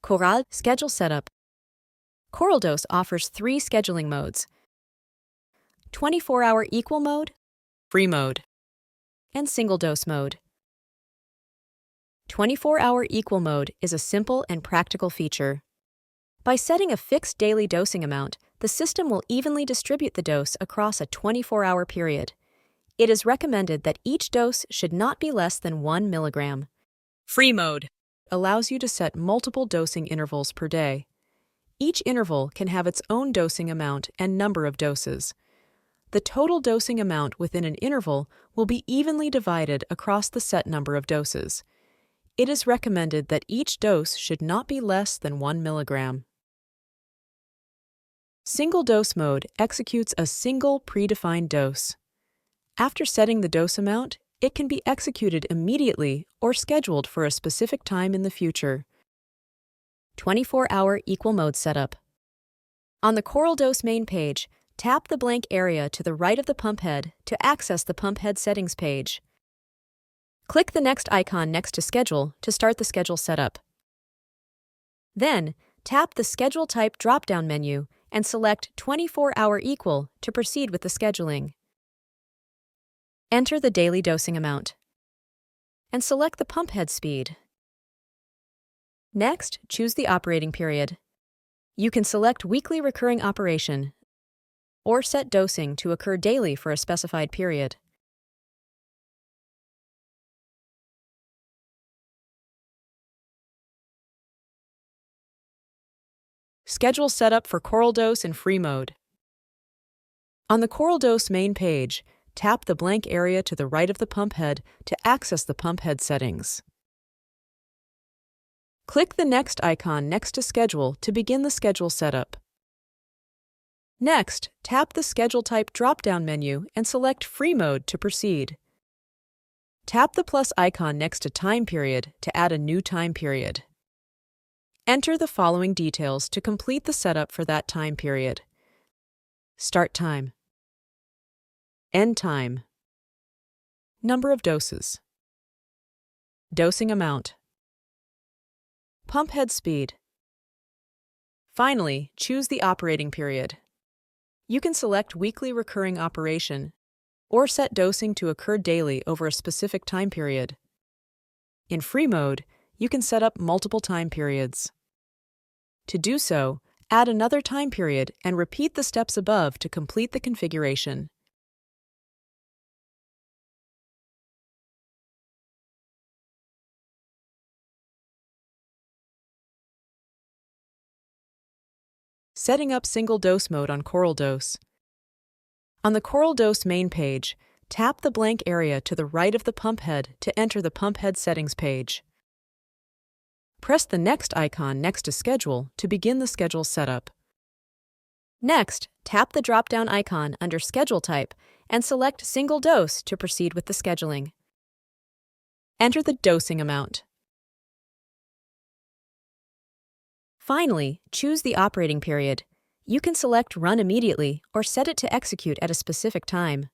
Coral Schedule Setup. koralDose offers 3 scheduling modes: 24-hour equal mode, free mode, and single dose mode. 24-hour equal mode is a simple and practical feature. By setting a fixed daily dosing amount, the system will evenly distribute the dose across a 24-hour period. It is recommended that each dose should not be less than 1 milligram. Free mode allows you to set multiple dosing intervals per day. Each interval can have its own dosing amount and number of doses. The total dosing amount within an interval will be evenly divided across the set number of doses. It is recommended that each dose should not be less than 1 milligram. Single dose mode executes a single predefined dose. After setting the dose amount, it can be executed immediately or scheduled for a specific time in the future. 24-hour equal mode setup. On the koralDose main page, tap the blank area to the right of the pump head to access the pump head settings page. Click the next icon next to Schedule to start the schedule setup. Then, tap the Schedule Type drop-down menu and select 24-hour equal to proceed with the scheduling. Enter the daily dosing amount and select the pump head speed. Next, choose the operating period. You can select weekly recurring operation or set dosing to occur daily for a specified period. Schedule setup for koralDose in free mode. On the koralDose main page, tap the blank area to the right of the pump head to access the pump head settings. Click the next icon next to Schedule to begin the schedule setup. Next, tap the Schedule Type drop-down menu and select Free Mode to proceed. Tap the plus icon next to Time Period to add a new time period. Enter the following details to complete the setup for that time period: start time, end time, number of doses, dosing amount, pump head speed. Finally, choose the operating period. You can select weekly recurring operation or set dosing to occur daily over a specific time period. In free mode, you can set up multiple time periods. To do so, add another time period and repeat the steps above to complete the configuration. Setting up single dose mode on koralDose. On the koralDose main page, tap the blank area to the right of the pump head to enter the pump head settings page. Press the next icon next to Schedule to begin the schedule setup. Next, tap the drop-down icon under Schedule Type and select Single Dose to proceed with the scheduling. Enter the dosing amount. Finally, choose the operating period. You can select Run immediately or set it to execute at a specific time.